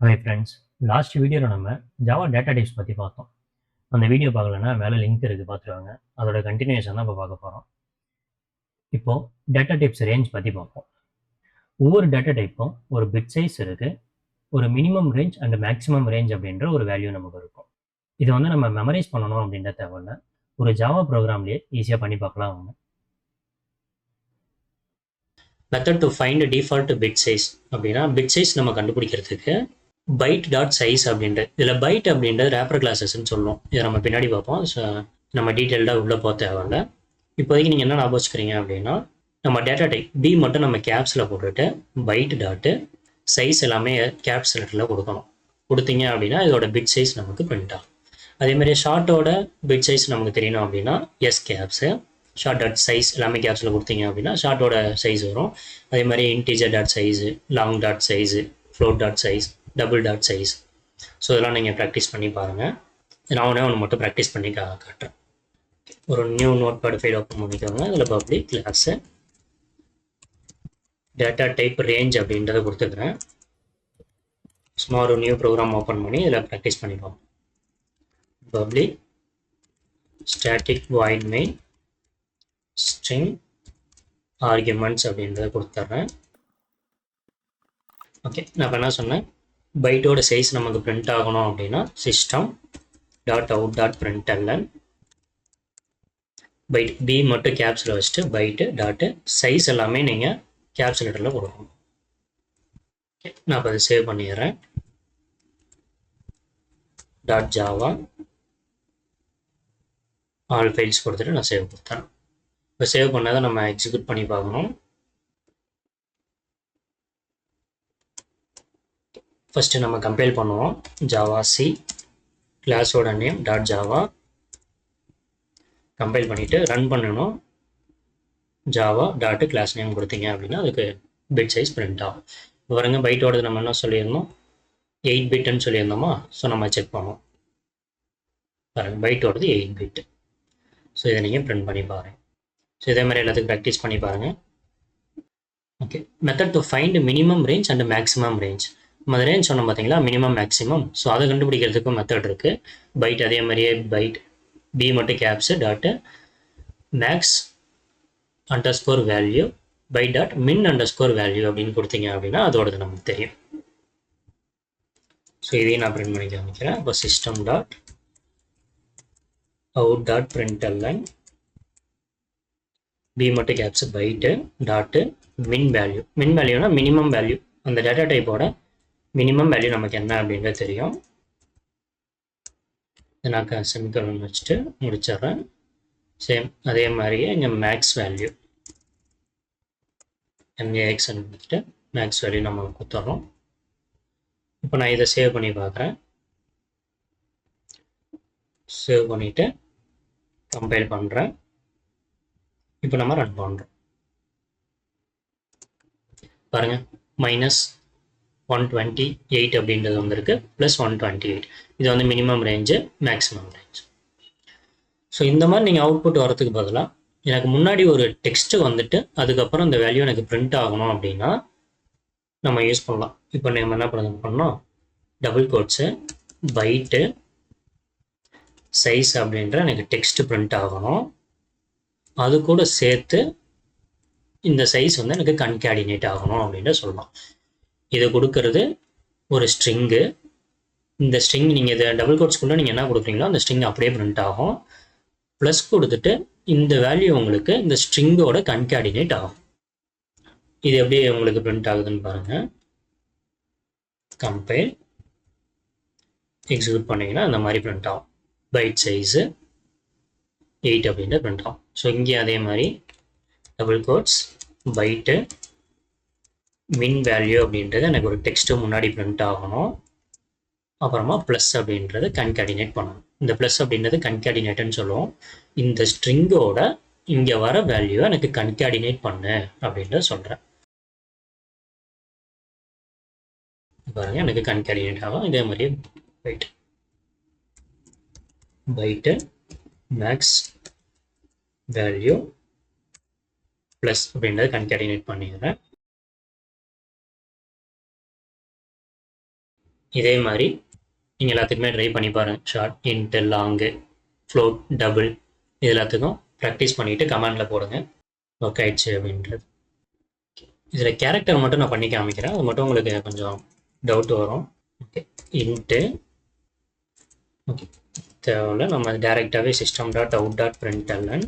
Hi friends, last வீடியோவில் நம்ம Java data types பற்றி பார்த்தோம். அந்த வீடியோ பார்க்கலன்னா மேலே லிங்க் இருக்குது, பார்த்துருவாங்க. அதோட கண்டினியூஷன் தான் இப்போ பார்க்க போகிறோம். இப்போது டேட்டா டைப்ஸ் ரேஞ்ச் பற்றி பார்ப்போம். ஒவ்வொரு டேட்டா டைப்பும் ஒரு பிட் சைஸ் இருக்குது, ஒரு minimum range and maximum range அப்படின்ற ஒரு வேல்யூ நமக்கு இருக்கும். இதை வந்து நம்ம மெமரைஸ் பண்ணணும் அப்படின்ற தேவையில்ல, ஒரு ஜாவா ப்ரோக்ராம்லேயே ஈஸியாக பண்ணி பார்க்கலாம். அவங்க method to find default bit size அப்படின்னா, பிட் சைஸ் நம்ம கண்டுபிடிக்கிறதுக்கு பைட் டாட் சைஸ் அப்படின்றது, இதில் பைட் அப்படின்றது ரேப்பர் கிளாஸஸ்ன்னு சொல்லுவோம். இதை நம்ம பின்னாடி பார்ப்போம். ஸோ நம்ம டீட்டெயில்டாக உள்ளே போக தேவையில்ல. இப்போதைக்கு நீங்கள் என்ன ஞாபகம் வச்சுக்கிறீங்க அப்படின்னா, நம்ம டேட்டா டைப் பி மட்டும் நம்ம கேப்ஸில் போட்டுட்டு பைட் டாட்டு சைஸ் எல்லாமே கேப்ஸ் லெட்டரில் கொடுக்கணும். கொடுத்தீங்க அப்படின்னா இதோட பிட் சைஸ் நமக்கு பிரிண்ட் ஆகும். அதேமாதிரி ஷார்ட்டோட பிட் சைஸ் நமக்கு தெரியணும் அப்படின்னா S caps short dot size எல்லாமே கேப்ஸில் கொடுத்தீங்க அப்படின்னா ஷார்ட்டோட சைஸ் வரும். அதே மாதிரி integer dot size, long dot size, float dot size, double dot size. So இதெல்லாம் நீங்கள் ப்ராக்டிஸ் பண்ணி பாருங்கள். நான் ஒன்று மட்டும் ப்ராக்டிஸ் பண்ணி காட்டுறேன். ஒரு new notepad file open பண்ணிக்கோங்க. இதில் public class data type range அப்படின்றத கொடுத்துக்கிறேன். சும்மா ஒரு நியூ ப்ரோக்ராம் ஓப்பன் பண்ணி இதில் ப்ராக்டிஸ் பண்ணிப்போம். Public static void main string arguments அப்படின்றத கொடுத்துட்றேன். ஓகே, நான் இப்போ என்ன சொன்னேன், பைட்டோட சைஸ் நமக்கு பிரிண்ட் ஆகணும் அப்படின்னா system dot out dot println byte B மட்டும் கேப்ஸில் வச்சுட்டு பைட்டு டாட்டு சைஸ் எல்லாமே நீங்கள் கேப்ஸ் லெட்டரில் கொடுக்கணும். ஓகே, நான் இப்போ அதை சேவ் பண்ணிடுறேன். டாட் ஜாவா ஆல் ஃபைல்ஸ் கொடுத்துட்டு நான் சேவ் கொடுத்தேன். இப்போ சேவ் பண்ணதை நம்ம எக்ஸிக்யூட் பண்ணி பார்க்கணும். ஃபஸ்ட்டு நம்ம கம்பைல் பண்ணுவோம். ஜாவா சி கிளாஸோட நேம் டாட் ஜாவா கம்பைல் பண்ணிவிட்டு ரன் பண்ணணும். ஜாவா டாட்டு கிளாஸ் நேம் கொடுத்தீங்க அப்படின்னா அதுக்கு பிட் சைஸ் பிரிண்ட் ஆகும். பாருங்க, பைட்டோடது நம்ம என்ன சொல்லியிருந்தோம், 8 பிட்டுன்னு சொல்லியிருந்தோமா. ஸோ நம்ம செக் பண்ணுவோம். பாருங்கள், பைட்டோடது 8 பிட்டு. ஸோ இதை நீங்கள் பிரிண்ட் பண்ணி பாருங்கள். ஸோ இதே மாதிரி எல்லாத்துக்கும் ப்ராக்டிஸ் பண்ணி பாருங்கள். Okay, method to find minimum range and maximum range. நம்ம அந்த ரேஞ்ச் சொன்னோம் பார்த்தீங்களா, மினிமம் மேக்ஸிமம். ஸோ அதை கண்டுபிடிக்கிறதுக்கும் மெத்தட் இருக்குது. பைட் அதே மாதிரியே பைட் பி மட்டும் caps dot max underscore value by dot min underscore value அப்படின்னு கொடுத்தீங்க அப்படின்னா அதோடது நமக்கு தெரியும். ஸோ இதையும் நான் பிரிண்ட் பண்ணி காமிக்கிறேன். இப்போ system dot out dot println B மட்டும் caps byte dot min value. Min வேல்யூனா மினிமம் வேல்யூ, அந்த டேட்டா டைப்போட மினிமம் வேல்யூ நமக்கு என்ன அப்படின்றது தெரியும். நான் செமிகோலன் வச்சுட்டு முடிச்சிட்றேன். சேம் அதே மாதிரியே இங்கே மேக்ஸ் வேல்யூ MAX கொடுத்துட்டு மேக்ஸ் வேல்யூ நம்ம கொடுத்துட்றோம். இப்போ நான் இதை சேவ் பண்ணி பார்க்குறேன். சேவ் பண்ணிவிட்டு கம்பைல் பண்ணுறேன். இப்போ நம்ம ரன் பண்ணுறோம். பாருங்கள், -128 அப்படின்றது வந்துருக்கு, +128. இது வந்து minimum range, maximum range. So இந்த மாதிரி நீங்கள் அவுட்புட் வரதுக்கு பதிலாக எனக்கு முன்னாடி ஒரு டெக்ஸ்ட்டு வந்துட்டு அதுக்கப்புறம் இந்த வேல்யூ எனக்கு பிரிண்ட் ஆகணும் அப்படின்னா நம்ம யூஸ் பண்ணலாம். இப்போ நம்ம என்ன பண்ணோம், டபுள் கோட்ஸு பைட்டு சைஸ் அப்படின்ற எனக்கு டெக்ஸ்ட்டு பிரிண்ட் ஆகணும். அது கூட சேர்த்து இந்த சைஸ் வந்து எனக்கு கன்கேடினேட் ஆகணும் அப்படின்ட்டு சொல்லலாம். இதை கொடுக்கறது ஒரு ஸ்ட்ரிங்கு. இந்த ஸ்ட்ரிங் நீங்கள் இதை டபுள் கோட்ஸ்குள்ளே நீங்கள் என்ன கொடுக்குறீங்களோ அந்த ஸ்ட்ரிங் அப்படியே பிரிண்ட் ஆகும். ப்ளஸ் கொடுத்துட்டு இந்த வேல்யூ உங்களுக்கு இந்த ஸ்ட்ரிங்கோட கன்கேடினேட் ஆகும். இது எப்படி உங்களுக்கு பிரிண்ட் ஆகுதுன்னு பாருங்கள். கம்பைல் எக்ஸிக்யூட் பண்ணிங்கன்னா அந்த மாதிரி பிரிண்ட் ஆகும். பைட் சைஸு 8 அப்படின்ட்டு பிரிண்ட் ஆகும். ஸோ இங்கே அதே மாதிரி டபுள் கோட்ஸ் பைட்டு மின் வேல்யூ அப்படின்றது எனக்கு ஒரு டெக்ஸ்ட்டு முன்னாடி பிரிண்ட் ஆகணும். அப்புறமா ப்ளஸ் அப்படின்றத கன்கேடினேட் பண்ணணும். இந்த ப்ளஸ் அப்படின்றது கன்கேடினேட்டுன்னு சொல்லுவோம். இந்த ஸ்ட்ரிங்கோட இங்கே வர வேல்யூவை எனக்கு கன்கேடினேட் பண்ணு அப்படின்றத சொல்கிறேன். பாருங்க, எனக்கு கன்கேடினேட் ஆகும். இதே மாதிரியே பைட்டு மேக்ஸ் வேல்யூ ப்ளஸ் அப்படின்றத கன்கேடினேட் பண்ணிடுறேன். இதே மாதிரி நீங்கள் எல்லாத்துக்குமே ட்ரை பண்ணி பாருங்கள். Short, into, long, float, double, இது எல்லாத்துக்கும் ப்ராக்டிஸ் பண்ணிவிட்டு கமெண்டில் போடுங்க ஒர்க் ஆயிடுச்சு அப்படின்றது. இதில் கேரக்டர் மட்டும் நான் பண்ணி காமிக்கிறேன், அது மட்டும் உங்களுக்கு கொஞ்சம் டவுட் வரும். ஓகே, இன்ட்டு ஓகே தேவையில்ல, நம்ம டேரெக்டாகவே system dot out dot println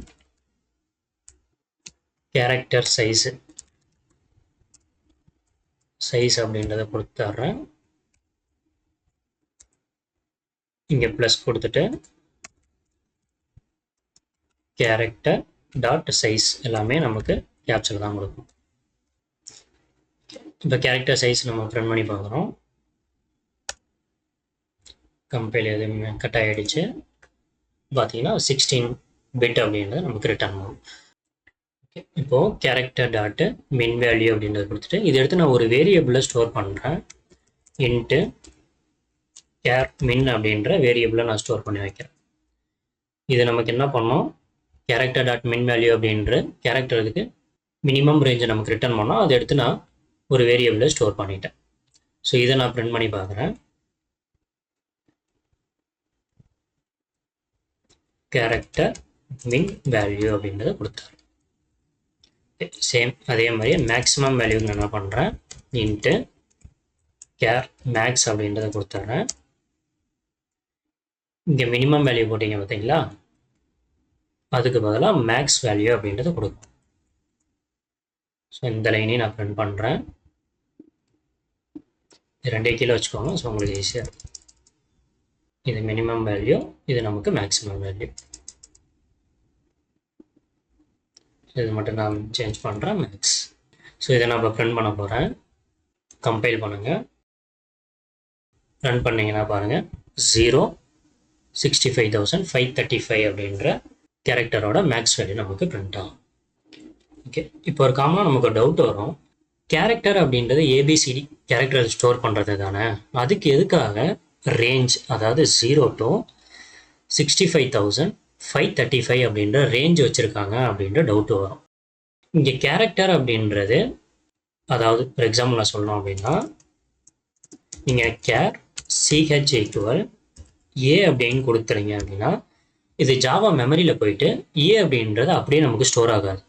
character size அப்படின்றத கொடுத்துட்றேன். இங்கே ப்ளஸ் கொடுத்துட்டு கேரக்டர் டாட் சைஸ் எல்லாமே நமக்கு கேப்சர் தான் கொடுக்கும். இப்போ கேரக்டர் சைஸ் நம்ம பிரிண்ட் பண்ணி பார்க்குறோம். கம்பைல் எதுவுமே கட் ஆகிடுச்சு. பார்த்தீங்கன்னா 16 பிட் அப்படின்றது நமக்கு ரிட்டர்ன் ஆகும். ஓகே, இப்போது கேரக்டர் டாட்டு மின் வேல்யூ அப்படின்றத கொடுத்துட்டு இதை எடுத்து நான் ஒரு வேரியபிளில் ஸ்டோர் பண்ணுறேன். இன்ட்டு கேர் மின் அப்படின்ற வேரியபிளை நான் ஸ்டோர் பண்ணி வைக்கிறேன். இது நமக்கு என்ன பண்ணோம், கேரக்டர் டாட் மின் வேல்யூ அப்படின்ற கேரக்டருக்கு மினிமம் ரேஞ்சை நமக்கு ரிட்டர்ன் பண்ணோம். அதை எடுத்து நான் ஒரு வேரியபிளில் ஸ்டோர் பண்ணிட்டேன். ஸோ இதை நான் பிரிண்ட் பண்ணி பார்க்குறேன். கேரக்டர் மின் வேல்யூ அப்படின்றத கொடுத்தாரு. சேம் அதே மாதிரி மேக்ஸிமம் வேல்யூக்கு நான் என்ன பண்ணுறேன், இன்ட்டு கேர் மேக்ஸ் அப்படின்றத கொடுத்துட்றேன். இங்கே மினிமம் வேல்யூ போட்டிங்க பார்த்தீங்களா, அதுக்கு பதிலாக மேக்ஸ் வேல்யூ அப்படின்றத கொடுக்கும். ஸோ இந்த லைனையும் நான் பிரிண்ட் பண்ணுறேன். ரெண்டே கீழே வச்சுக்கோங்க, ஸோ உங்களுக்கு ஈஸியாக இருக்கும். இது மினிமம் வேல்யூ, இது நமக்கு மேக்ஸிமம் வேல்யூ. இது மட்டும் நான் சேஞ்ச் பண்ணுறேன் மேக்ஸ். ஸோ இதை நான் இப்போ பிரிண்ட் பண்ண போகிறேன். கம்பைல் பண்ணுங்கள், ரன் பண்ணிங்கன்னா பாருங்கள் 0,65,535 அப்படின்ற கேரக்டரோட மேக்ஸ் வேல்யூ நமக்கு பிரிண்ட் ஆகும். ஓகே, இப்போ ஒரு காமனாக நமக்கு டவுட் வரும், கேரக்டர் அப்படின்றது ஏபிசிடி கேரக்டர் ஸ்டோர் பண்ணுறது தானே, அதுக்கு எதுக்காக ரேஞ்ச், அதாவது 0 to 65,535 அப்படின்ற ரேஞ்ச் வச்சுருக்காங்க அப்படின்ற டவுட் வரும். இங்கே கேரக்டர் அப்படின்றது, அதாவது ஃபார் எக்ஸாம்பிள் நான் சொல்லணும் அப்படின்னா, நீங்கள் கேர் சிஹெச் ஈக்குவல் ஏ அப்படின்னு கொடுத்துறீங்க அப்படின்னா, இது ஜாவா மெமரியில் போயிட்டு ஏ அப்படின்றது அப்படியே நமக்கு ஸ்டோர் ஆகாது.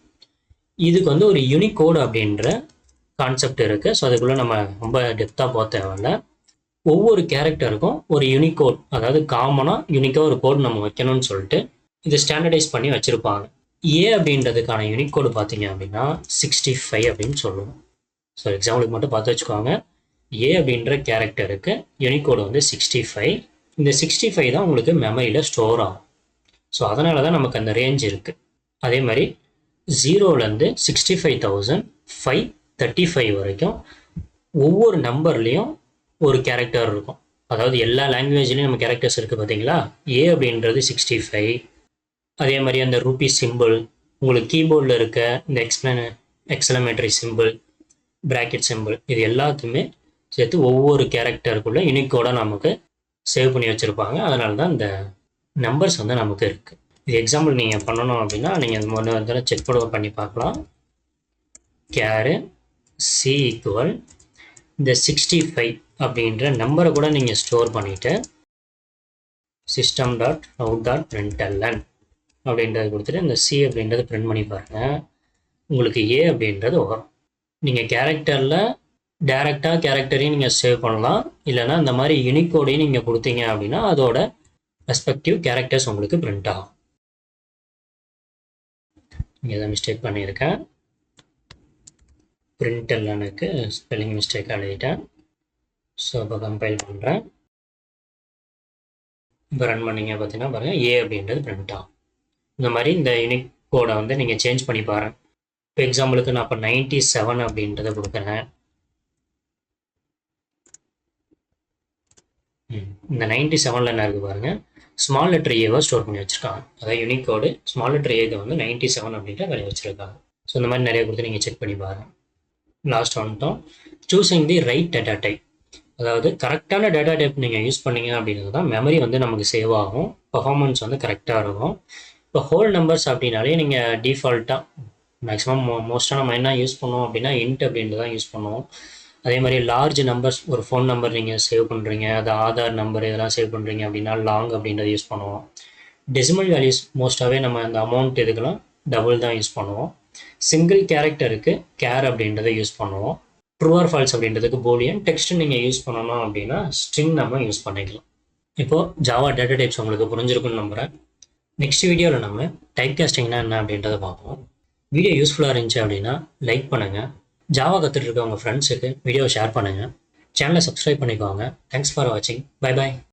இதுக்கு வந்து ஒரு யூனிகோடு அப்படின்ற கான்செப்ட் இருக்குது. ஸோ அதுக்குள்ளே நம்ம ரொம்ப டெப்த்தாக போக தேவையில்ல. ஒவ்வொரு கேரக்டருக்கும் ஒரு யூனிகோட், அதாவது காமனாக யூனிக்காக ஒரு கோட் நம்ம வைக்கணும்னு சொல்லிட்டு இது ஸ்டாண்டர்டைஸ் பண்ணி வச்சுருப்பாங்க. ஏ அப்படின்றதுக்கான யூனிகோடு பார்த்தீங்க அப்படின்னா 65 அப்படின்னு சொல்லுவோம். ஸோ எக்ஸாம்பிளுக்கு மட்டும் பார்த்து வச்சுக்கோங்க. ஏ அப்படின்ற கேரக்டருக்கு யூனிகோடு வந்து 65. இந்த 65 தான் உங்களுக்கு மெமரியில் ஸ்டோர் ஆகும். ஸோ அதனால தான் நமக்கு அந்த ரேஞ்ச் இருக்குது. அதே மாதிரி 0லேருந்து 65,535 வரைக்கும் ஒவ்வொரு நம்பர்லேயும் ஒரு கேரக்டர் இருக்கும். அதாவது எல்லா லாங்குவேஜ்லேயும் நம்ம கேரக்டர்ஸ் இருக்குது பார்த்தீங்களா. ஏ அப்படின்றது 65. அதே மாதிரி அந்த ரூபி சிம்பிள், உங்களுக்கு கீபோர்டில் இருக்க இந்த எக்ஸலமேட்டரி சிம்பிள், பிராக்கெட் சிம்பிள், இது எல்லாத்துமே சேர்த்து ஒவ்வொரு கேரக்டருக்குள்ளே யூனிக்கோடாக நமக்கு சேவ் பண்ணி வச்சுருப்பாங்க. அதனால தான் இந்த நம்பர்ஸ் வந்து நமக்கு இருக்குது. இது எக்ஸாம்பிள் நீங்கள் பண்ணணும் அப்படின்னா நீங்கள் முன்ன தடவை செக் பண்ணி பார்க்கலாம். கேரு சி ஈக்குவல் இந்த 65 அப்படின்ற நம்பரை கூட நீங்கள் ஸ்டோர் பண்ணிவிட்டு சிஸ்டம் டாட் அவுட் டாட் பிரிண்டெல்என் அப்படின்றத கொடுத்துட்டு இந்த சி அப்படின்றத பிரிண்ட் பண்ணி பாருங்கள். உங்களுக்கு ஏ அப்படின்றது வரும். நீங்கள் கேரக்டரில் டைரெக்டாக கேரக்டரையும் நீங்கள் சேவ் பண்ணலாம், இல்லைனா இந்த மாதிரி யூனிகோடையும் நீங்கள் கொடுத்தீங்க அப்படின்னா அதோட ரெஸ்பெக்டிவ் கேரக்டர்ஸ் உங்களுக்கு பிரிண்ட் ஆகும். இங்கே தான் மிஸ்டேக் பண்ணியிருக்கேன், பிரிண்டெல்எனுக்கு ஸ்பெல்லிங் மிஸ்டேக் எழுதிட்டேன். ஸோ இப்போ கம்பைல் பண்ணுறேன். இப்போ ரன் பண்ணிங்க பார்த்தீங்கன்னா பாருங்கள் ஏ அப்படின்றது பிரிண்ட் ஆகும். இந்த மாதிரி இந்த யூனிக் கோடை வந்து நீங்கள் சேஞ்ச் பண்ணி பாருங்கள். இப்போ எக்ஸாம்பிளுக்கு நான் இப்போ 97 அப்படின்றத கொடுக்குறேன். இந்த 97ல் என்ன இருக்குது பாருங்கள், ஸ்மால் லெட்டர் ஏவை ஸ்டோர் பண்ணி வச்சுருக்காங்க. அதாவது யூனிக் கோடு ஸ்மால் லெட்டர் ஏக்கு வந்து 97 அப்படின்ற வேலையை வச்சுருக்காங்க. ஸோ இந்த மாதிரி நிறைய கொடுத்து நீங்கள் செக் பண்ணி பாருங்கள். லாஸ்ட் வந்துட்டோம், choosing the right data type. அதாவது கரெக்டான டேட்டா டைப் நீங்கள் யூஸ் பண்ணீங்க அப்படின்றது தான் மெமரி வந்து நமக்கு சேவ் ஆகும், பர்ஃபார்மன்ஸ் வந்து கரெக்டாக இருக்கும். இப்போ ஹோல் நம்பர்ஸ் அப்படின்னாலே நீங்கள் டிஃபால்ட்டாக மேக்ஸிமம் மோஸ்ட்டாக நம்ம என்ன யூஸ் பண்ணுவோம் அப்படின்னா இன்ட் அப்படின்ட்டு தான் யூஸ் பண்ணுவோம். அதே மாதிரி லார்ஜ் நம்பர்ஸ், ஒரு ஃபோன் நம்பர் நீங்கள் சேவ் பண்ணுறீங்க, அது ஆதார் நம்பர் இதெல்லாம் சேவ் பண்ணுறீங்க அப்படின்னா லாங் அப்படின்றத யூஸ் பண்ணுவோம். டெசிமல் வேல்யூஸ் மோஸ்ட்டாகவே நம்ம அந்த அமௌண்ட் இதுக்கெல்லாம் டபுள் தான் யூஸ் பண்ணுவோம். சிங்கிள் கேரக்டருக்கு கேர் அப்படின்றத யூஸ் பண்ணுவோம். ட்ரூ ஆர் ஃபால்ஸ் அப்படின்றதுக்கு பூலியன். டெக்ஸ்ட் நீங்கள் யூஸ் பண்ணணும் அப்படின்னா ஸ்ட்ரிங் நம்ம யூஸ் பண்ணிக்கலாம். இப்போது ஜாவா டேட்டா டைப்ஸ் உங்களுக்கு புரிஞ்சிருக்குன்னு நம்புகிறேன். நெக்ஸ்ட் வீடியோவில் நம்ம டைப் காஸ்டிங்னா என்ன அப்படின்றத பார்ப்போம். வீடியோ யூஸ்ஃபுல்லாக இருந்துச்சு அப்படின்னா லைக் பண்ணுங்கள். ஜாவா கற்றுட்டு இருக்க உங்கள் ஃப்ரெண்ட்ஸுக்கு வீடியோ ஷேர் பண்ணுங்கள். சேனலை சப்ஸ்கிரைப் பண்ணிக்கோங்க. தேங்க்ஸ் ஃபார் வாட்சிங். Bye bye.